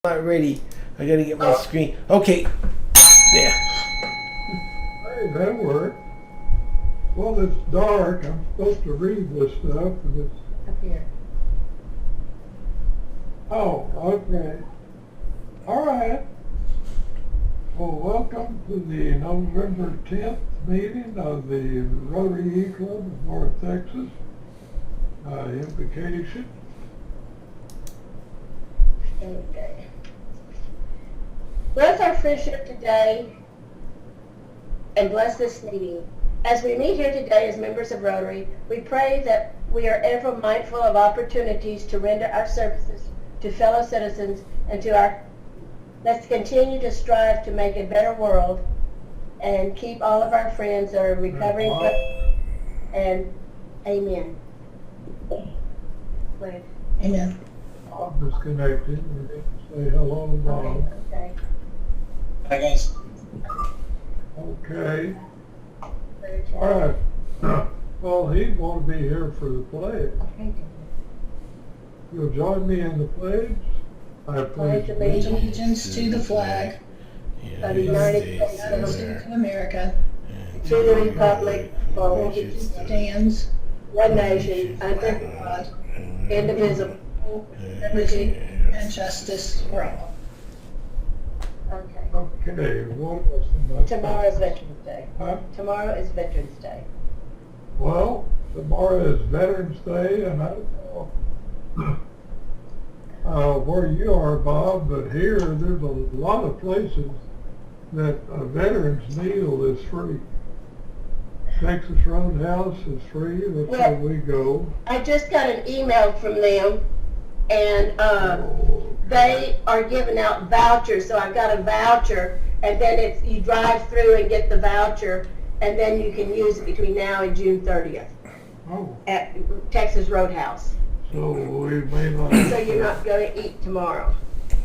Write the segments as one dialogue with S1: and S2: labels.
S1: Not ready. I gotta get my screen. Okay. There.
S2: Hey, that worked. Well, it's dark. I'm supposed to read this stuff, and it's...
S3: Up here.
S2: Oh, okay. All right. Well, welcome to the November 10th meeting of the Rotary E Club of North Texas. Invocation.
S3: Okay. Bless our friendship today and bless this meeting. As we meet here today as members of Rotary, we pray that we are ever mindful of opportunities to render our services to fellow citizens and to our, let's continue to strive to make a better world and keep all of our friends that are recovering from, and amen. Wait. Amen.
S2: I'm disconnected. We need to say hello, Bob.
S3: Okay.
S4: Hi guys.
S2: Okay. All right. Well, he'd want to be here for the pledge. You'll join me in the pledge? I pledge
S5: allegiance to the flag
S3: of the United
S5: of
S3: States
S5: of America,
S3: to the republic for which it
S5: stands
S3: one nation, under
S5: God,
S3: indivisible.
S5: liberty and justice for all.
S3: Okay.
S2: Okay, what was the next?
S3: Tomorrow is Veterans Day.
S2: Huh?
S3: Tomorrow is Veterans Day.
S2: Well, tomorrow is Veterans Day, and I don't know where you are, Bob, but here there's a lot of places that a veterans meal is free. Texas Roadhouse is free. That's where we go.
S3: I just got an email from them, and they are giving out vouchers. So I've got a voucher, and then it's you drive through and get the voucher, and then you can use it between now and June 30th
S2: Oh,
S3: at Texas Roadhouse.
S2: so we may not.
S3: So you're not going to eat tomorrow.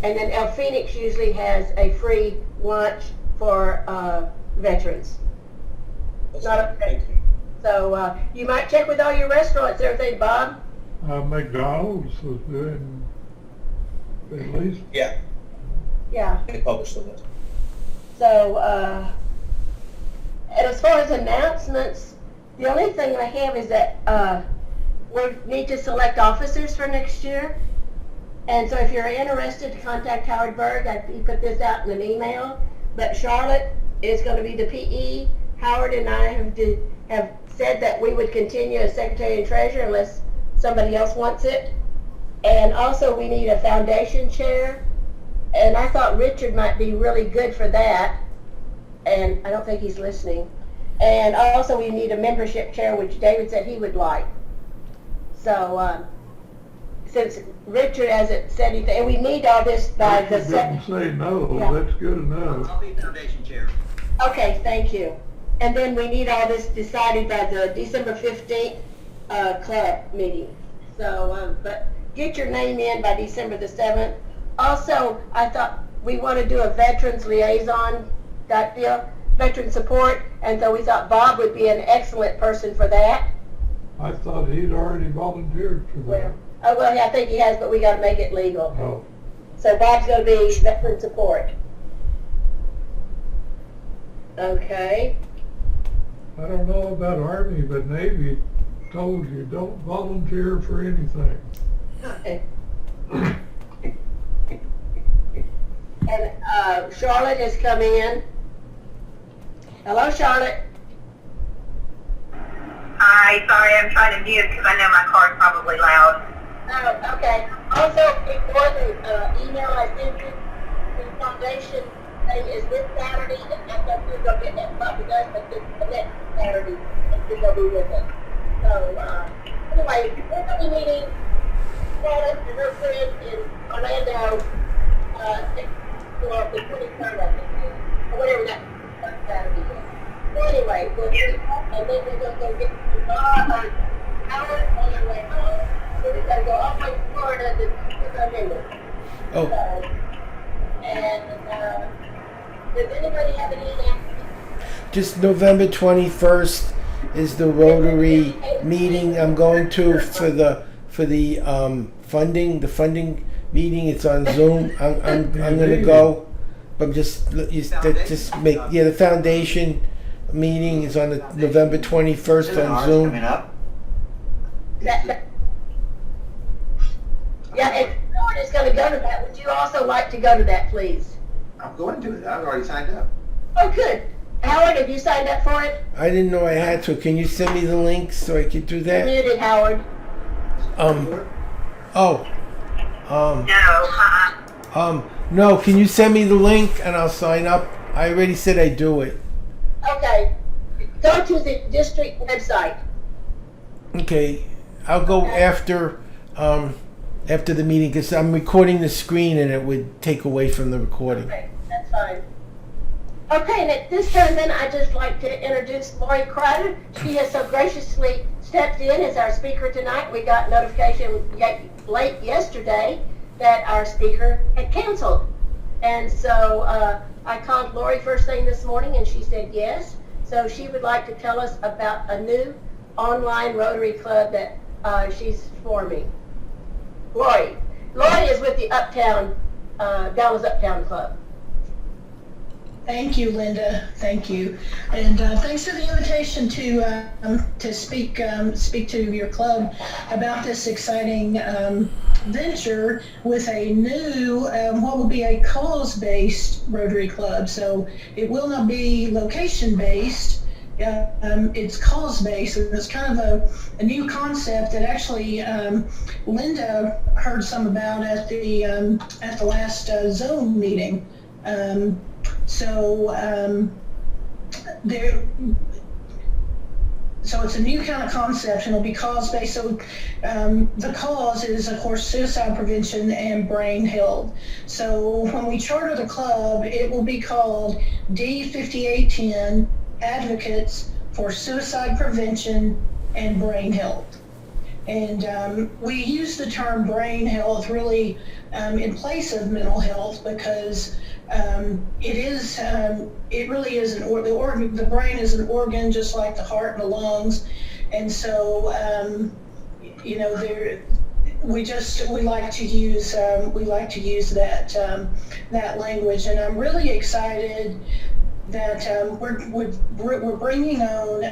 S3: And then El Phoenix usually has a free lunch for veterans. Not a, so you might check with all your restaurants and everything, Bob.
S2: McDonald's was doing at least.
S4: Yeah,
S3: Yeah.
S4: they published the list.
S3: So, and as far as announcements, the only thing I have is that we need to select officers for next year. And so if you're interested, contact Howard Berg. He put this out in an email. But Charlotte is going to be the PE. Howard and I have said that we would continue as Secretary and Treasurer unless somebody else wants it. And also we need a foundation chair. And I thought Richard might be really good for that. And I don't think he's listening. And also we need a membership chair, which David said he would like. So since Richard hasn't said anything, and we need all this by the
S2: Didn't say no.
S3: Yeah.
S2: That's good enough.
S4: I'll be foundation chair.
S3: Okay, thank you. And then we need all this decided by the December 15th club meeting. So, but get your name in by December the 7th. Also, I thought we want to do a veterans liaison type deal, veteran support, and so we thought Bob would be an excellent person for that.
S2: I thought he'd already volunteered for that.
S3: Well, I think he has, but we got to make it legal.
S2: Oh,
S3: So Bob's going to be veteran support. Okay.
S2: I don't know about Army, but Navy told you don't volunteer for anything.
S3: Okay. And Charlotte is coming in. Hello, Charlotte.
S6: Hi, sorry, I'm trying to mute because I know my car's probably loud.
S3: Oh, okay. Also, before the email I sent you, the foundation thing is this Saturday, and I thought we were going to get that stuff with us, but this the next Saturday, and we're going to be with us. So, anyway, we're going to be meeting Charlotte and her friend in Orlando, for the 23rd, I think, or whatever that Saturday is. So anyway, we'll meet, and then we're going to go get the bar on Howard on the way home. So we're going to go all the way to Florida to November.
S1: Oh.
S3: So, and does anybody have any announcements?
S1: Just November 21st is the Rotary meeting I'm going to for the funding meeting. It's on Zoom. I'm gonna go. But just make the foundation meeting is on the November 21st
S7: Isn't
S1: on
S7: ours
S1: Zoom.
S7: coming up?
S3: Yeah, if Howard is going to go to that, would you also like to go to that, please?
S7: I'm going to it. I've already signed up.
S3: Oh, good. Howard, have you signed up for it?
S1: I didn't know I had to. Can you send me the link so I could do
S3: You're
S1: that?
S3: muted, Howard.
S1: No. Can you send me the link and I'll sign up? I already said I'd do it.
S3: Okay. Go to the district website.
S1: Okay, I'll go after the meeting because I'm recording the screen and it would take away from the recording.
S3: Okay, that's fine. Okay, and at this time then, I'd just like to introduce Lori Crider. She has so graciously stepped in as our speaker tonight. We got notification late yesterday that our speaker had canceled. And so I called Lori first thing this morning and she said yes. So she would like to tell us about a new online Rotary Club that she's forming. Lori is with the Dallas Uptown Club.
S5: Thank you, Linda. Thank you, and thanks for the invitation to speak to your club about this exciting venture with a new what will be a cause-based Rotary Club. So it will not be location-based. It's cause-based, and it's kind of a new concept that actually Linda heard some about at the last Zoom meeting. So it's a new kind of concept, and it'll be cause-based. So the cause is, of course, suicide prevention and brain health. So when we charter the club, it will be called D5810 Advocates for Suicide Prevention and Brain Health. And we use the term brain health really in place of mental health because it really is the brain is an organ just like the heart and the lungs, and so we like to use that language, and I'm really excited that we're bringing on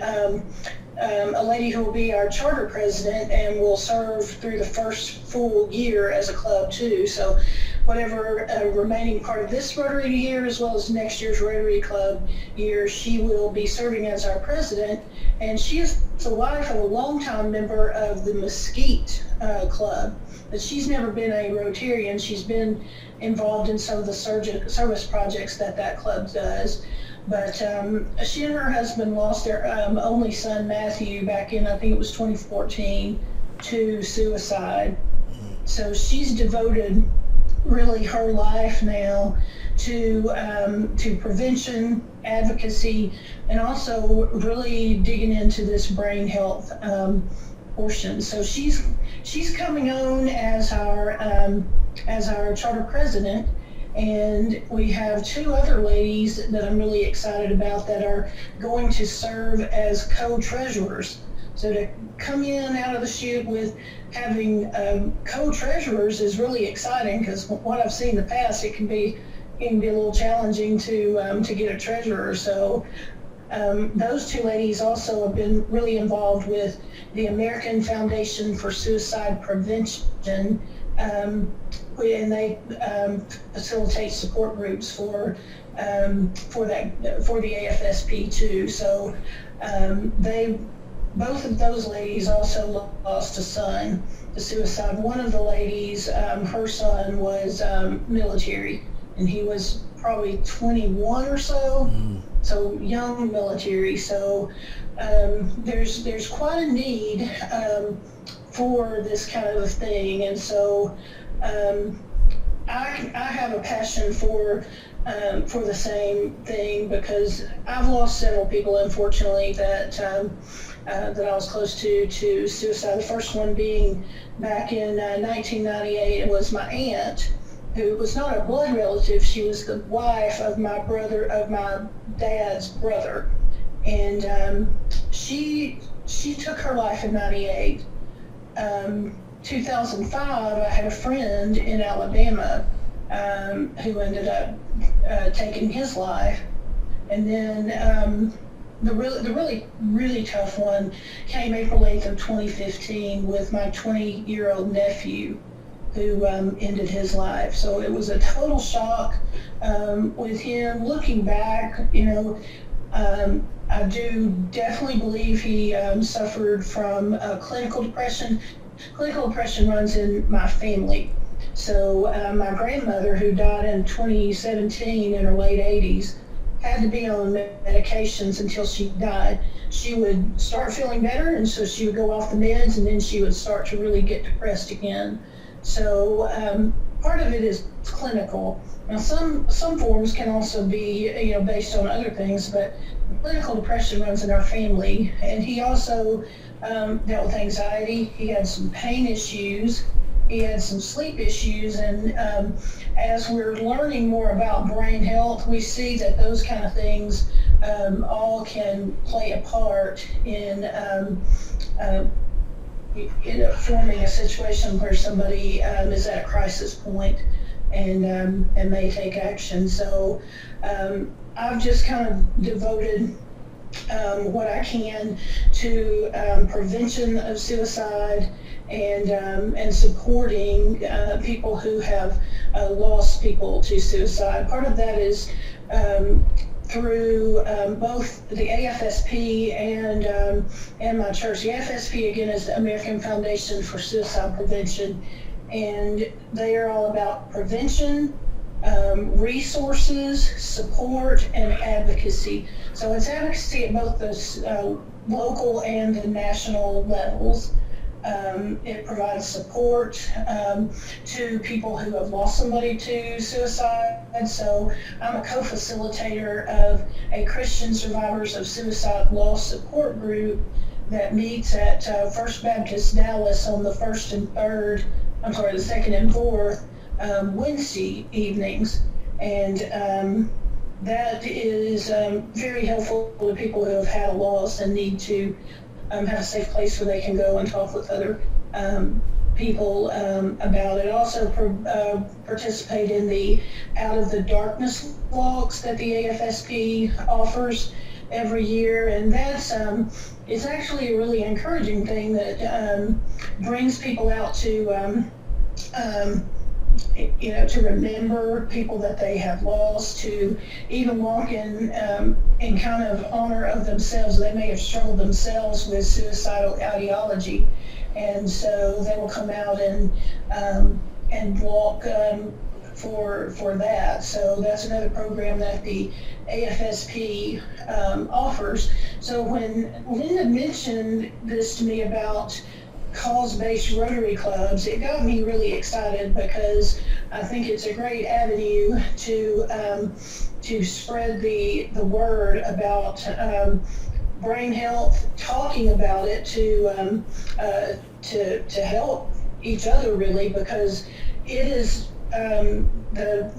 S5: a lady who will be our charter president and will serve through the first full year as a club too. So whatever remaining part of this Rotary year as well as next year's Rotary Club year, she will be serving as our president. And she is the wife of a longtime member of the Mesquite Club. But she's never been a Rotarian. She's been involved in some of the service projects that club does. But she and her husband lost their only son, Matthew, back in, I think it was 2014, to suicide. So she's devoted really her life now to prevention, advocacy, and also really digging into this brain health portion. So she's coming on as our charter president. And we have two other ladies that I'm really excited about that are going to serve as co-treasurers. So to come in out of the chute with having co-treasurers is really exciting because what I've seen in the past, it can be a little challenging to get a treasurer. So those two ladies also have been really involved with the American Foundation for Suicide Prevention. And they facilitate support groups for the AFSP too. So both of those ladies also lost a son to suicide. One of the ladies, her son was military, and he was probably 21 or so, so young military. So there's quite a need for this kind of a thing, and so I have a passion for the same thing because I've lost several people, unfortunately, that I was close to suicide. The first one being back in 1998. It was my aunt, who was not a blood relative. She was the wife of my dad's brother, and she took her life in '98. 2005, I had a friend in Alabama who ended up taking his life. And then the really tough one came April 8th of 2015 with my 20-year-old nephew who ended his life. So it was a total shock with him. Looking back, I do definitely believe he suffered from clinical depression. Clinical depression runs in my family. So my grandmother, who died in 2017 in her late 80s, had to be on medications until she died. She would start feeling better, and so she would go off the meds, and then she would start to really get depressed again. So part of it is clinical. Now some forms can also be based on other things, but clinical depression runs in our family. And he also dealt with anxiety. He had some pain issues. He had some sleep issues, and as we're learning more about brain health, we see that those kind of things all can play a part in forming a situation where somebody is at a crisis point and may take action. So I've just kind of devoted what I can to prevention of suicide and supporting people who have lost people to suicide. Part of that is through both the AFSP and my church. The AFSP, again, is the American Foundation for Suicide Prevention, and they are all about prevention, resources, support, and advocacy. So it's advocacy at both the local and the national levels. It provides support to people who have lost somebody to suicide. So I'm a co-facilitator of a Christian Survivors of Suicide Loss support group that meets at First Baptist Dallas on the second and fourth Wednesday evenings. And that is very helpful to people who have had a loss and need to have a safe place where they can go and talk with other people about it. Also participate in the Out of the Darkness walks that the AFSP offers every year, and that's it's actually a really encouraging thing that brings people out to to remember people that they have lost, to even walk in kind of honor of themselves. They may have struggled themselves with suicidal ideology, and so they will come out and walk for that. So that's another program that the AFSP offers. So when Linda mentioned this to me about cause-based Rotary clubs, it got me really excited because I think it's a great avenue to spread the word about brain health, talking about it to help each other, really, because it is the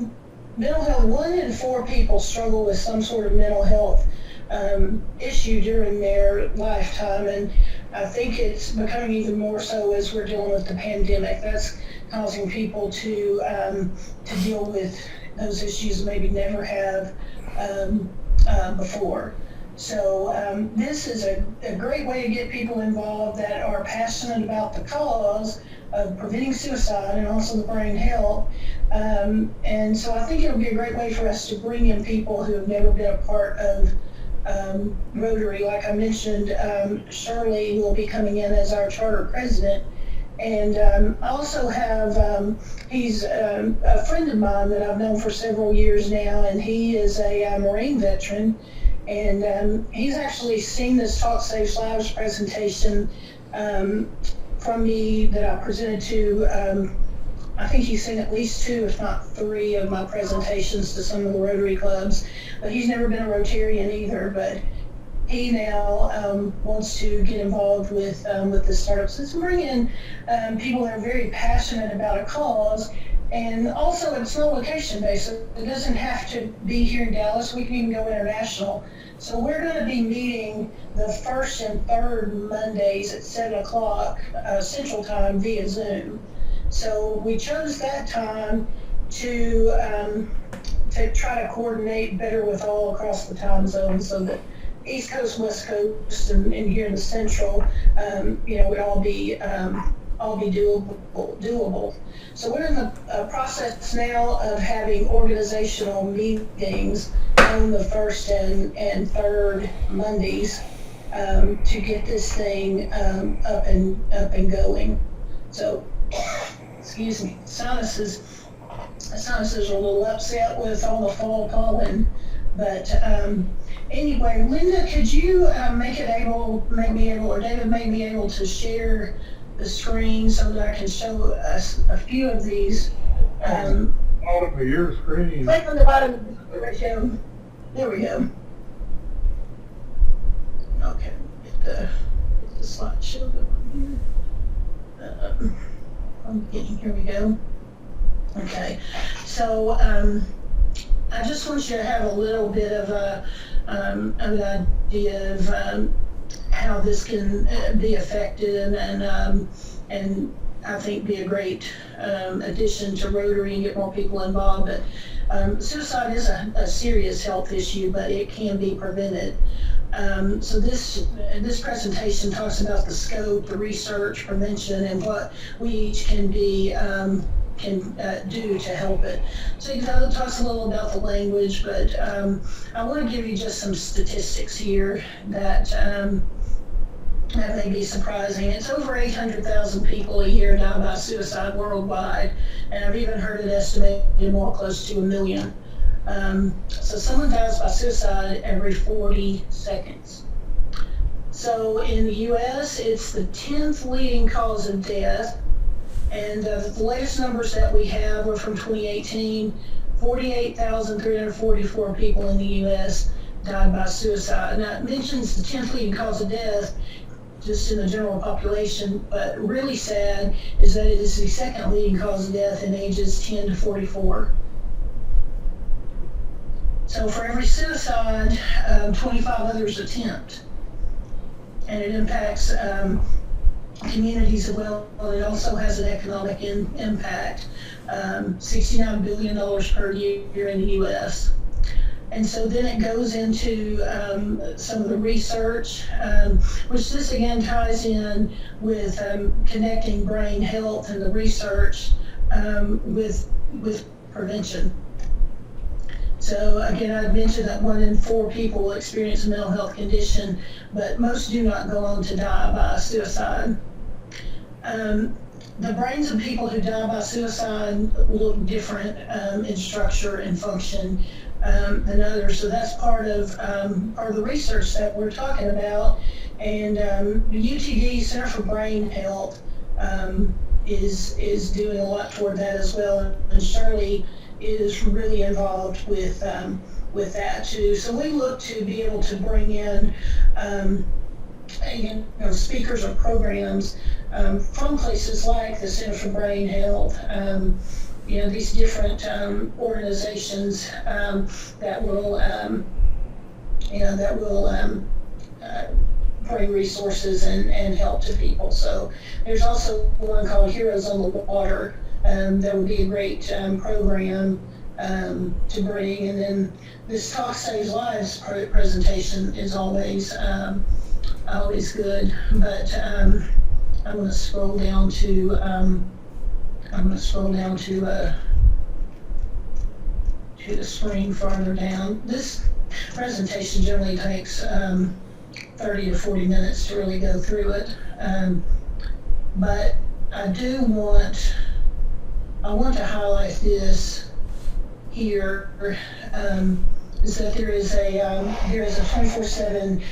S5: mental health. 1 in 4 people struggle with some sort of mental health issue during their lifetime, and I think it's becoming even more so as we're dealing with the pandemic. That's causing people to deal with those issues maybe never have before. So this is a great way to get people involved that are passionate about the cause of preventing suicide and also the brain health. And so I think it'll be a great way for us to bring in people who have never been a part of Rotary. Like I mentioned, Shirley will be coming in as our charter president. And I also have, he's a friend of mine that I've known for several years now, and he is a Marine veteran. And he's actually seen this Talk Saves Lives presentation from me that I presented to, I think he's seen at least 2, if not 3 of my presentations to some of the Rotary clubs, but he's never been a Rotarian either. But he now wants to get involved with the startups. So bring in people that are very passionate about a cause And also it's no location based, so it doesn't have to be here in Dallas, we can even go international. So we're gonna be meeting the first and third Mondays at 7 o'clock Central Time via Zoom. So we chose that time to try to coordinate better with all across the time zone, so that East Coast, West Coast, and here in the Central, would all be doable. So we're in the process now of having organizational meetings on the first and third Mondays to get this thing up and going. So, excuse me, sinuses are a little upset with all the fall pollen, but anyway, Linda, could you make me able, or David make me able to share the screen so that I can show us a few of these?
S2: Bottom of your screen.
S3: Click on the bottom of the show. There we go.
S5: Okay, get the slideshow going here. Here we go. Okay, so I just want you to have a little bit of an idea of how this can be effective, and I think be a great addition to Rotary and get more people involved. But suicide is a serious health issue, but it can be prevented. So this presentation talks about the scope, the research, prevention, and what we each can do to help it. So it talks a little about the language, but I want to give you just some statistics here that may be surprising. It's over 800,000 people a year die by suicide worldwide, and I've even heard it estimated more close to 1 million. So someone dies by suicide every 40 seconds. So in the US, it's the 10th leading cause of death. And the latest numbers that we have are from 2018, 48,344 people in the US died by suicide. Now it mentions the 10th leading cause of death just in the general population, but really sad is that it is the second leading cause of death in ages 10 to 44. So for every suicide, 25 others attempt. And it impacts communities as well. It also has an economic impact, $69 billion per year in the US. And so then it goes into some of the research, which this again ties in with connecting brain health and the research with prevention. So again, I mentioned that 1 in 4 people will experience a mental health condition, but most do not go on to die by suicide. The brains of people who die by suicide look different in structure and function than others. So that's part of the research that we're talking about. And the UTD Center for Brain Health is doing a lot toward that as well. And Shirley is really involved with that too. So we look to be able to bring in speakers or programs from places like the Center for Brain Health, these different organizations that will bring resources and help to people. So there's also one called Heroes on the Water. That would be a great program to bring. And then this Talk Saves Lives presentation is always good. But I'm going to scroll down to the screen farther down. This presentation generally takes 30 to 40 minutes to really go through it. But I want to highlight this here, is that there is a 24/7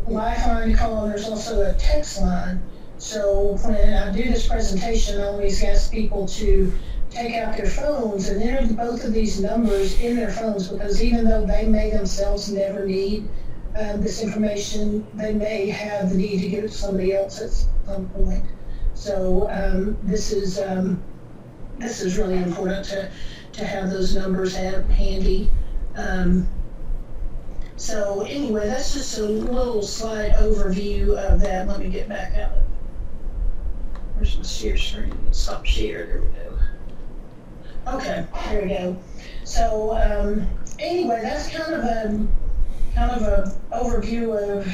S5: lifeline call, and there's also a text line. So when I do this presentation, I always ask people to take out their phones and enter both of these numbers in their phones, because even though they may themselves never need this information, they may have the need to give it to somebody else at some point. So this is this is really important to have those numbers handy. So anyway, that's just a little slide overview of that. Let me get back out of, where's my share screen? Stop share, there we go. Okay, there we go. So anyway, that's kind of a overview of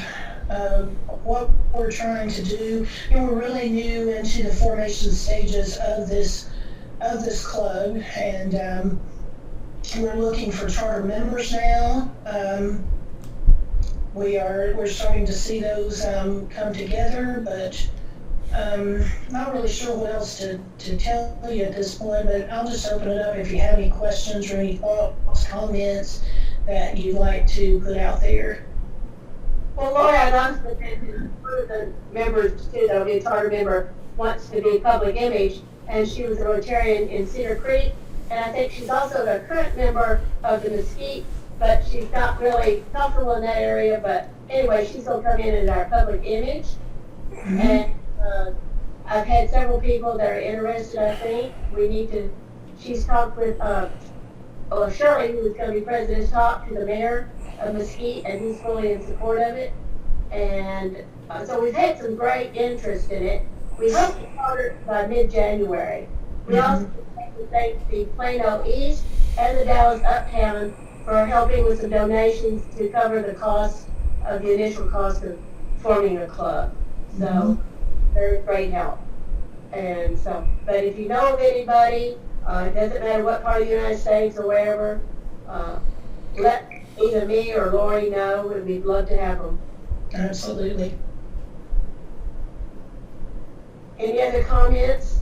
S5: what we're trying to do. And we're really new into the formation stages of this club, and we're looking for charter members now. We're starting to see those come together, but not really sure what else to tell you at this point, but I'll just open it up if you have any questions or any thoughts, comments that you'd like to put out there.
S3: Well, Laura, I'd also been one of the members too, though, the charter member wants to be public image, and she was a Rotarian in Cedar Creek, and I think she's also the current member of the Mesquite, but she's not really comfortable in that area, but anyway, she's gonna come in as our public image. Mm-hmm. And I've had several people that are interested, I think. She's talked with, Shirley, who is gonna be president, talked to the mayor of Mesquite, and he's fully in support of it. And so we've had some great interest in it. We hope to start it by mid-January. We also thank the Plano East and the Dallas Uptown for helping with some donations to cover the cost of the initial cost of forming a club. So they're great help. And so, but if you know of anybody, it doesn't matter what part of the United States or wherever, let either me or Lori know, and we'd love to have them.
S5: Absolutely.
S3: Any other comments?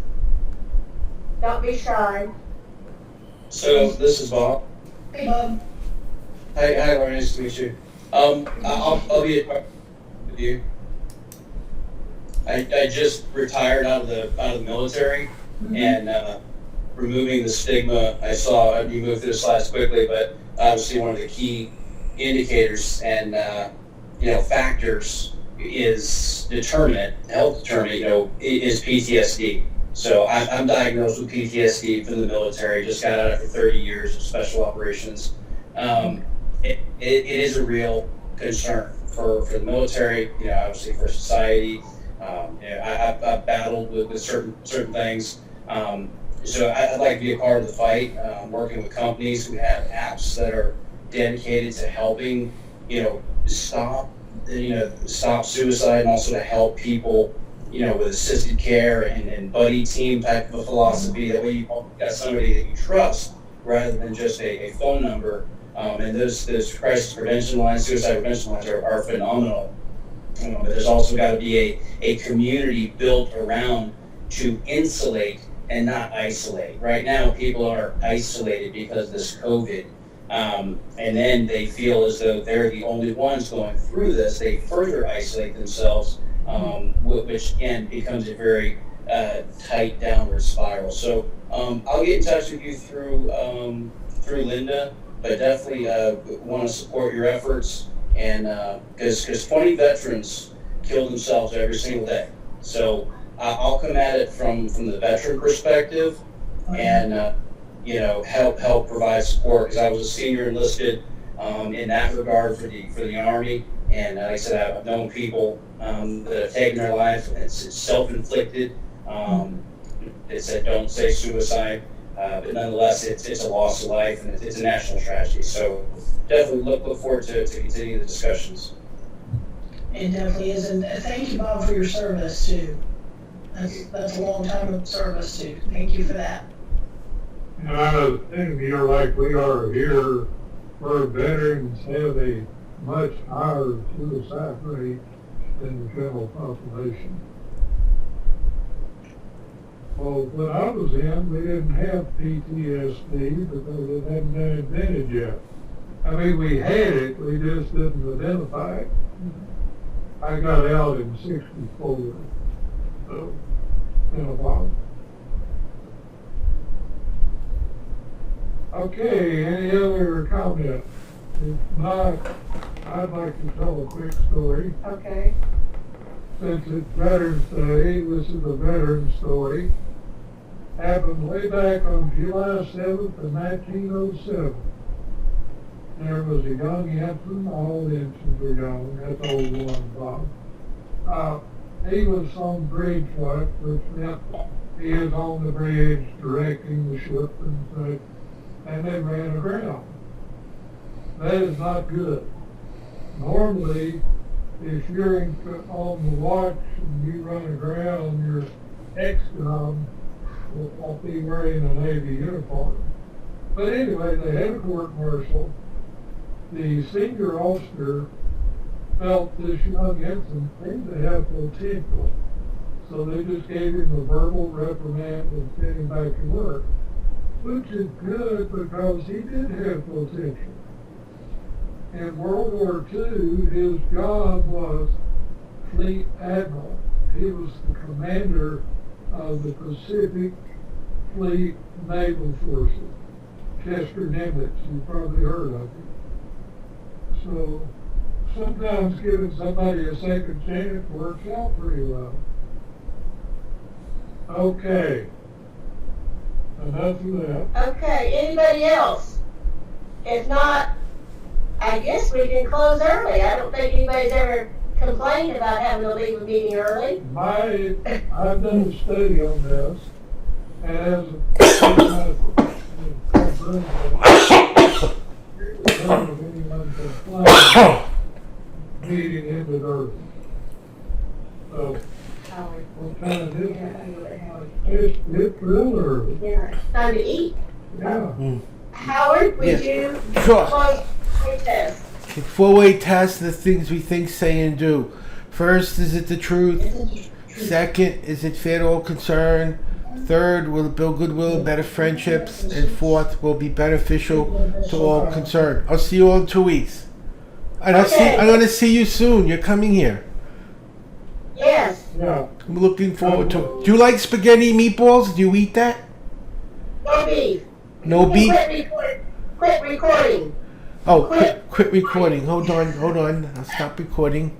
S3: Don't be shy.
S4: So this is Bob.
S5: Hey, Bob.
S4: Hi, Lauren. Nice to meet you. I'll be with you. I just retired out of the military, and removing the stigma. I saw you move through the slides quickly, but obviously one of the key indicators and factors is health determinant. Is PTSD. So I'm diagnosed with PTSD from the military. Just got out after 30 years of special operations. It is a real concern for the military. Obviously for society. I've battled with certain things. So I'd like to be a part of the fight. Working with companies who have apps that are dedicated to helping, stop suicide, and also to help people, with assisted care and buddy team type of a philosophy. That way you've got somebody that you trust rather than just a phone number. And those crisis prevention lines, suicide prevention lines are phenomenal. But there's also got to be a community built around to insulate and not isolate. Right now, people are isolated because of this COVID. And then they feel as though they're the only ones going through this. They further isolate themselves, which again becomes a very tight downward spiral. So I'll get in touch with you through Linda, but definitely want to support your efforts. And because 20 veterans kill themselves every single day. So I'll come at it from the veteran perspective, and help provide support, because I was a senior enlisted in that regard for the Army, and like I said, I've known people that have taken their life, and it's self-inflicted. They said don't say suicide, but nonetheless it's a loss of life, and it's a national tragedy. So definitely look forward to continuing the discussions.
S5: It definitely is, and thank you, Bob, for your service too. That's a long time of service too. Thank you for that.
S2: And I know in a year like we are here, where veterans have a much higher suicide rate than the general population. Well, when I was in, we didn't have PTSD because it hadn't been invented yet. I mean, we had it, we just didn't identify it. I got out in '64, so in a while. Okay, any other comment? If not, I'd like to tell a quick story.
S3: Okay.
S2: Since it's Veterans Day, this is a veteran story. happened way back on July 7th of 1907. There was a young ensign, all ensigns were young, that's old one, Bob. He was on bridge work, which meant he was on the bridge directing the ship and such, and they ran aground. That is not good. Normally, if you're on the watch and you run aground, your ex-com will be wearing a Navy uniform. But anyway, they had a court-martial. The senior officer felt this young ensign seemed to have potential. So they just gave him a verbal reprimand and sent him back to work, which is good because he did have potential. In World War II, his job was Fleet Admiral. He was the commander of the Pacific Fleet Naval Forces. Chester Nimitz, you've probably heard of him. So sometimes giving somebody a second chance works out pretty well. Okay. Enough of that.
S3: Okay, anybody else? If not, I guess we can close early. I don't think anybody's ever complained about having to leave a meeting early.
S2: I've done a study on this, and as meeting ended early. So, what time is it? It's real early.
S3: Yeah, time to eat.
S2: Yeah.
S3: Howard, would you
S1: Sure.
S3: close the test?
S1: Four-way test, the things we think, say, and do. First, is it the truth? Second, is it fair to all concerned? Third, will it build goodwill and better friendships? And fourth, will it be beneficial to all concerned? I'll see you all in 2 weeks. And
S3: Okay.
S1: I'm going to see you soon. You're coming here.
S3: Yes.
S2: Yeah.
S1: I'm looking forward to it. Do you like spaghetti meatballs? Do you eat that?
S3: No beef.
S1: No beef?
S3: Quit recording.
S1: Oh, quit recording. Hold on. I'll stop recording.